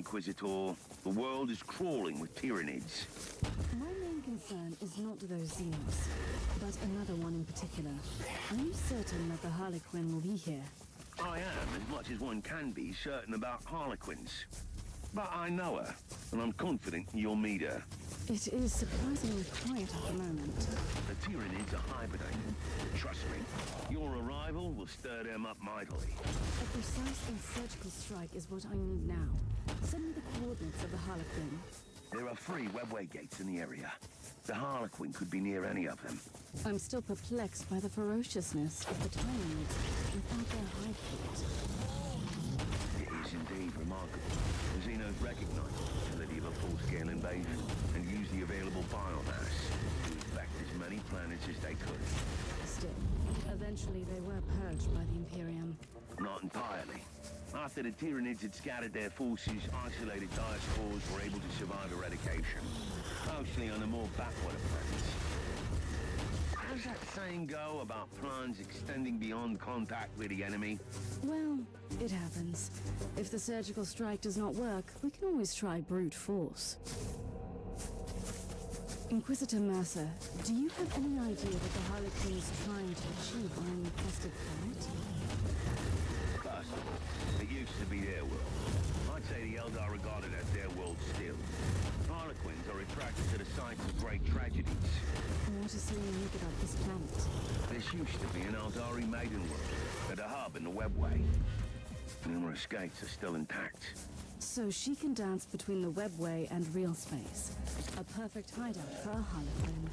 Inquisitor. The world is crawling with tyrannids. My main concern is not those Xenos, but another one in particular. Are you certain that the Harlequin will be here? I am, as much as one can be, certain about Harlequins. But I know her, and I'm confident you'll meet her. It is surprisingly quiet at the moment. The tyrannids are hibernating. Trust me, your arrival will stir them up mightily. A precise and surgical strike is what I need now. Send me the coordinates of the Harlequin. There are 3 webway gates in the area. The Harlequin could be near any of them. I'm still perplexed by the ferociousness of the Tyranids without their high court. It is indeed remarkable. The Xenos recognize the possibility of a full-scale invasion and use the available biomass to infect as many planets as they could. Still, eventually they were purged by the Imperium. Not entirely. After the Tyranids had scattered their forces, isolated diaspores were able to survive eradication, mostly on the more backwater planets. How's that saying go about plans extending beyond contact with the enemy? Well, it happens. If the surgical strike does not work, we can always try brute force. Inquisitor Mercer, do you have any idea what the Harlequin is trying to achieve on an infested planet? First of all, it used to be their world. I'd say the Eldar regard it as their world still. Harlequins are attracted to the sites of great tragedies. What is so unique about this planet? This used to be an Eldari maiden world, at a hub in the webway. Numerous gates are still intact. So she can dance between the webway and real space. A perfect hideout for a Harlequin.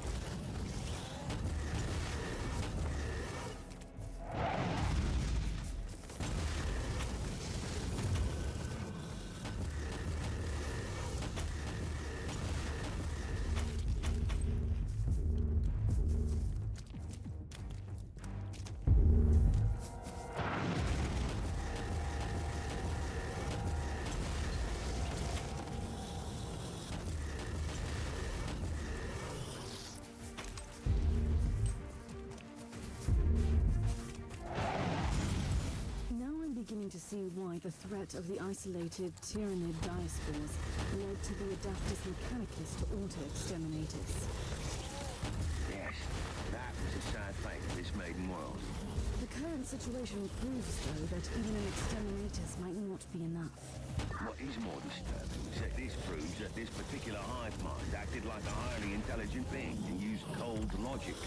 Beginning to see why the threat of the isolated Tyranid diaspores led to the Adaptus Mechanicus to auto-exterminators. Yes, that was a sad fate of this maiden world. The current situation proves, though, that even an exterminators might not be enough. What is more disturbing is that this proves that this particular hive mind acted like a highly intelligent being and used cold logic.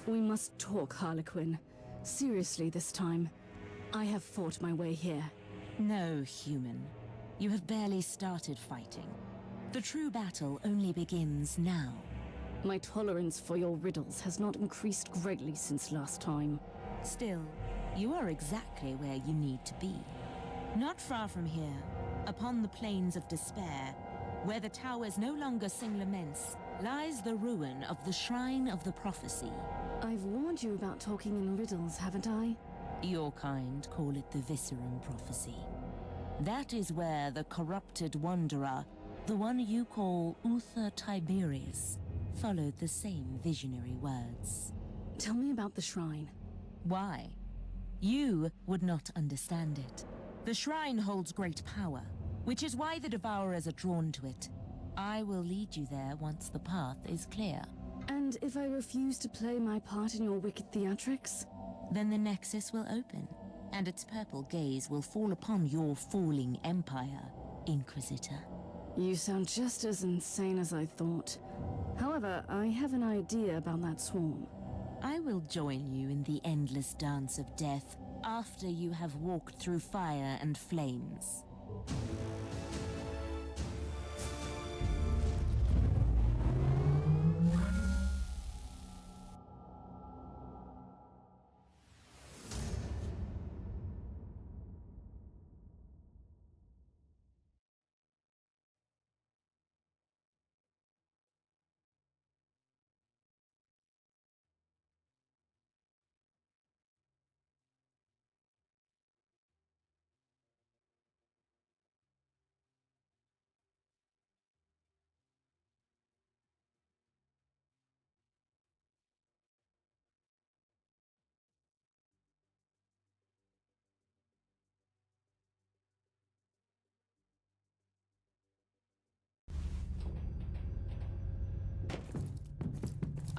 We must talk, Harlequin. Seriously this time. I have fought my way here. No, human. You have barely started fighting. The true battle only begins now. My tolerance for your riddles has not increased greatly since last time. Still, you are exactly where you need to be. Not far from here, upon the plains of despair, where the towers no longer sing laments, lies the ruin of the Shrine of the Prophecy. I've warned you about talking in riddles, haven't I? Your kind call it the Viscerum Prophecy. That is where the corrupted wanderer, the one you call Uther Tiberius, followed the same visionary words. Tell me about the shrine. Why? You would not understand it. The shrine holds great power, which is why the Devourers are drawn to it. I will lead you there once the path is clear. And if I refuse to play my part in your wicked theatrics? Then the Nexus will open, and its purple gaze will fall upon your falling empire, Inquisitor. You sound just as insane as I thought. However, I have an idea about that swarm. I will join you in the endless dance of death after you have walked through fire and flames.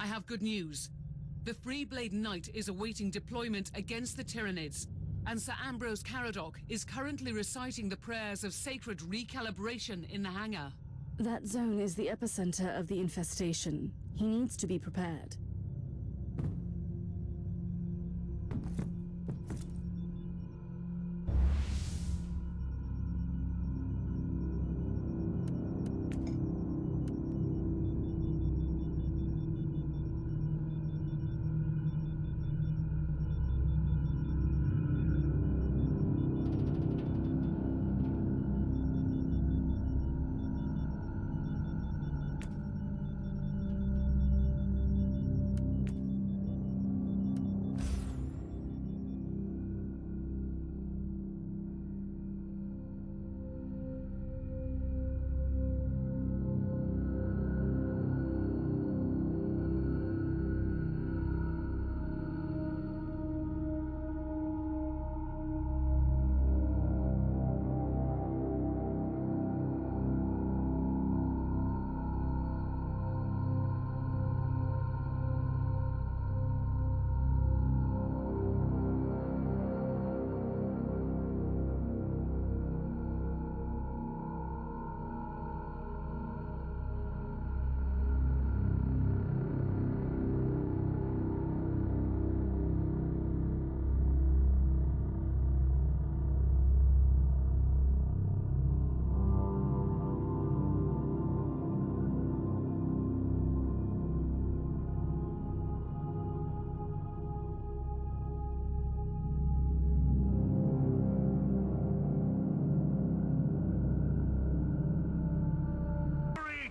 have good news. The Freeblade Knight is awaiting deployment against the Tyranids, and Sir Ambrose Caradoc is currently reciting the prayers of sacred recalibration in the hangar. That zone is the epicenter of the infestation. He needs to be prepared.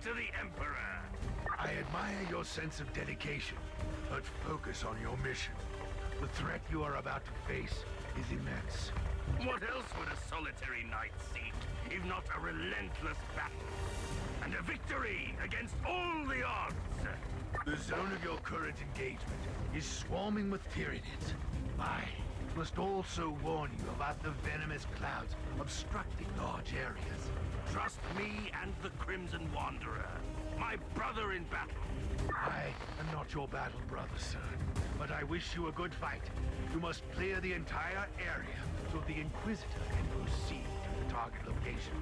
To the Emperor! I admire your sense of dedication, but focus on your mission. The threat you are about to face is immense. What else would a solitary knight seek, if not a relentless battle? And a victory against all the odds! The zone of your current engagement is swarming with Tyranids. I must also warn you about the venomous clouds obstructing large areas. Trust me and the Crimson Wanderer, my brother in battle. I am not your battle brother, sir, but I wish you a good fight. You must clear the entire area so the Inquisitor can proceed to the target location.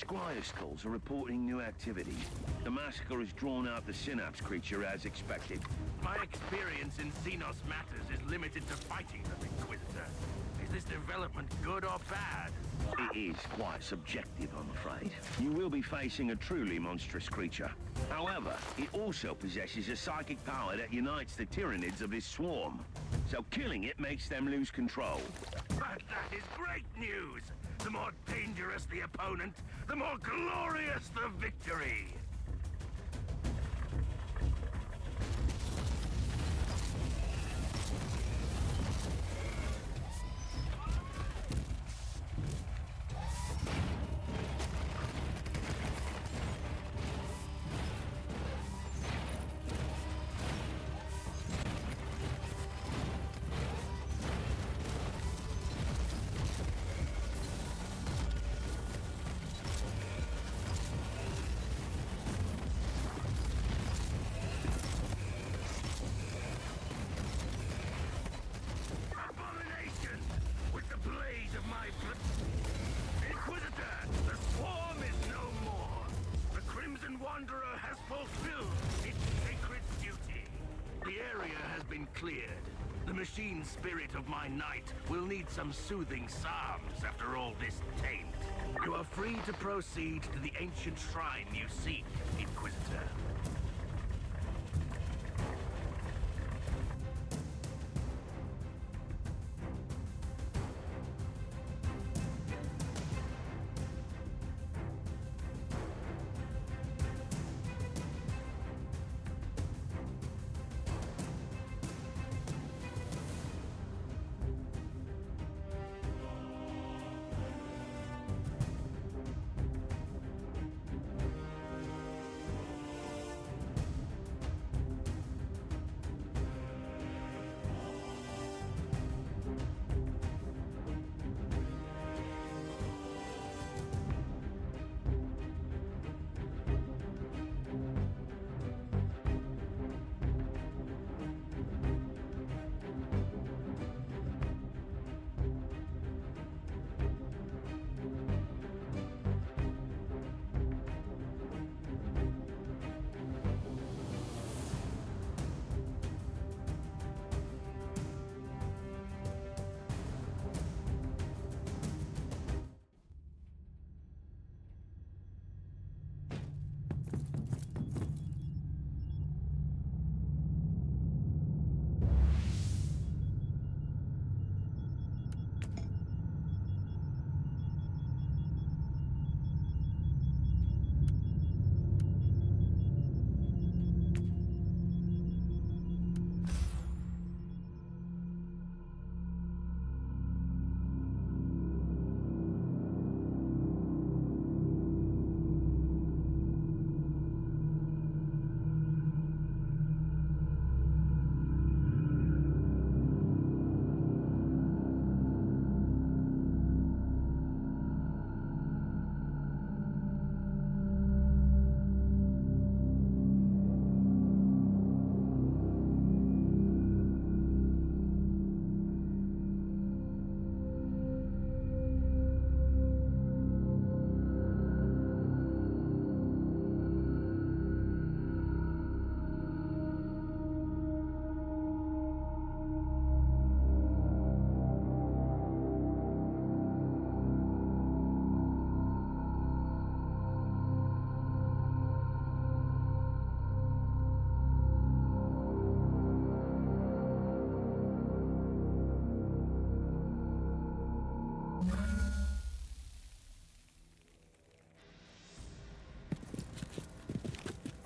Squire skulls are reporting new activity. The massacre has drawn out the Synapse creature as expected. My experience in Xenos matters is limited to fighting the Inquisitor. Is this development good or bad? It is quite subjective, I'm afraid. You will be facing a truly monstrous creature. However, it also possesses a psychic power that unites the Tyranids of his swarm. So killing it makes them lose control. But that is great news! The more dangerous the opponent, the more glorious the victory! Cleared. The machine spirit of my knight will need some soothing psalms after all this taint. You are free to proceed to the ancient shrine you seek, Inquisitor.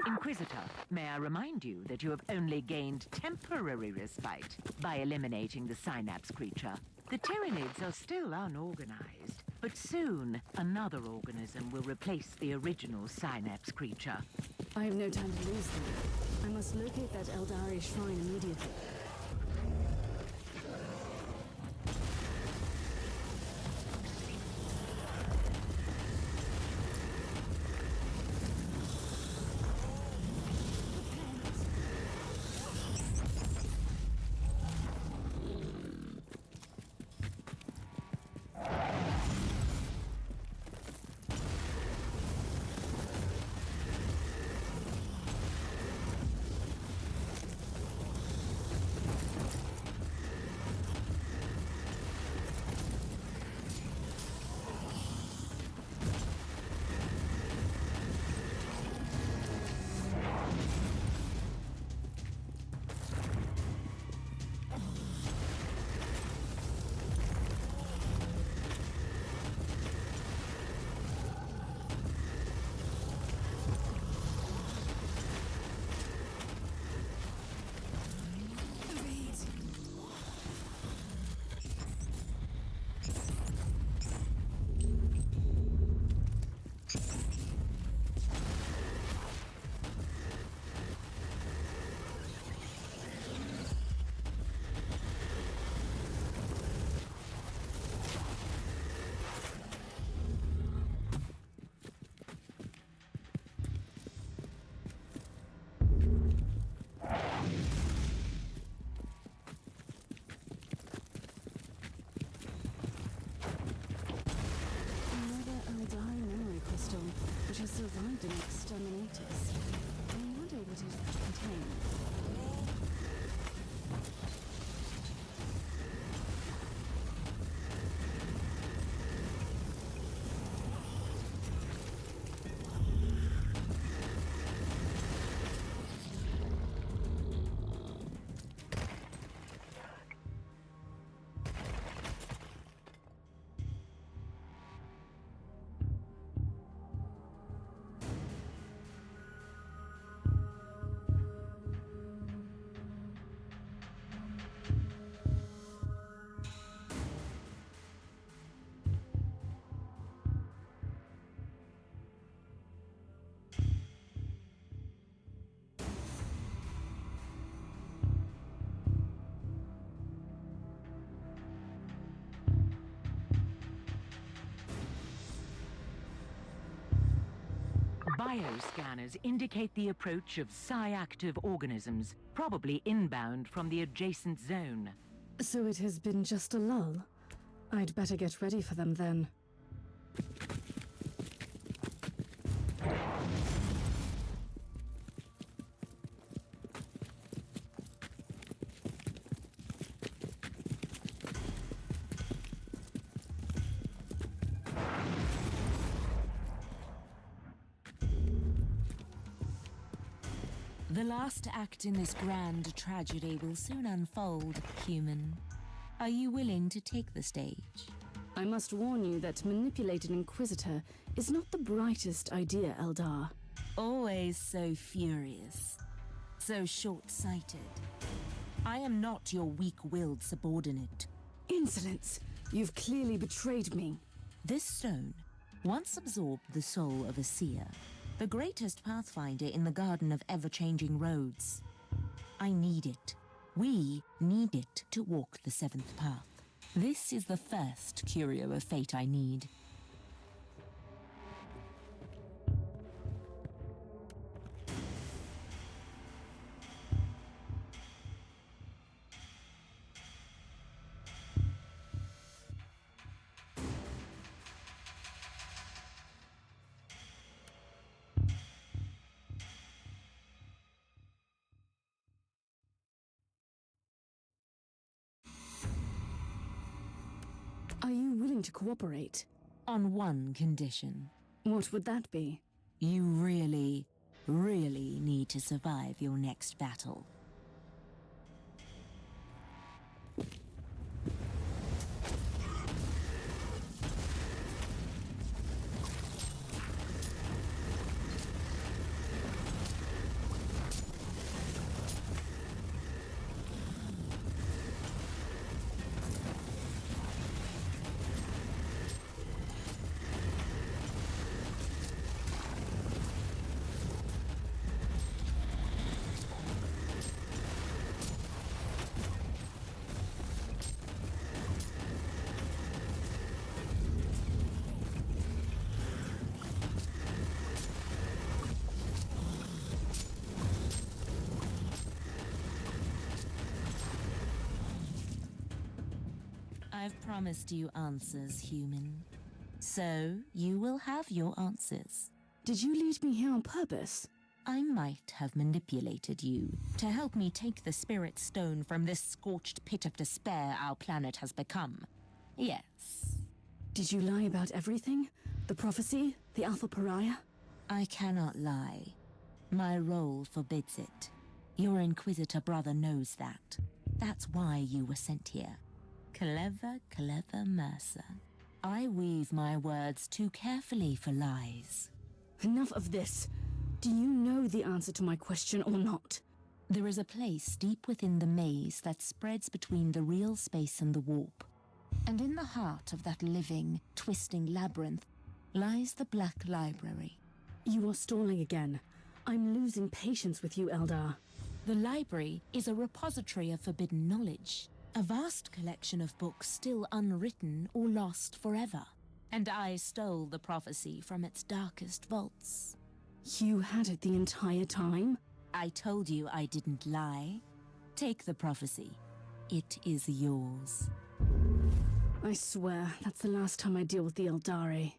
Inquisitor, may I remind you that you have only gained temporary respite by eliminating the Synapse creature. The Tyranids are still unorganized, but soon another organism will replace the original Synapse creature. I have no time to lose then. I must locate that Eldari shrine immediately. has survived an exterminatus. I wonder what it could contain. Bioscanners indicate the approach of psi-active organisms, probably inbound from the adjacent zone. So it has been just a lull. I'd better get ready for them then. The last act in this grand tragedy will soon unfold, human. Are you willing to take the stage? I must warn you that manipulating Inquisitor is not the brightest idea, Eldar. Always so furious, so short-sighted. I am not your weak-willed subordinate. Insolence! You've clearly betrayed me. This stone once absorbed the soul of a seer, the greatest pathfinder in the Garden of Ever-Changing Roads. I need it. We need it to walk the seventh path. This is the first curio of fate I need. Are you willing to cooperate? On one condition. What would that be? You really, really need to survive your next battle. I've promised you answers, human. So, you will have your answers. Did you lead me here on purpose? I might have manipulated you to help me take the spirit stone from this scorched pit of despair our planet has become. Yes. Did you lie about everything? The prophecy? The Alpha Pariah? I cannot lie. My role forbids it. Your Inquisitor brother knows that. That's why you were sent here. Clever, clever Mercer. I weave my words too carefully for lies. Enough of this. Do you know the answer to my question or not? There is a place deep within the maze that spreads between the real space and the warp. And in the heart of that living, twisting labyrinth lies the Black Library. You are stalling again. I'm losing patience with you, Eldar. The library is a repository of forbidden knowledge. A vast collection of books still unwritten or lost forever. And I stole the prophecy from its darkest vaults. You had it the entire time? I told you I didn't lie. Take the prophecy. It is yours. I swear, that's the last time I deal with the Eldari.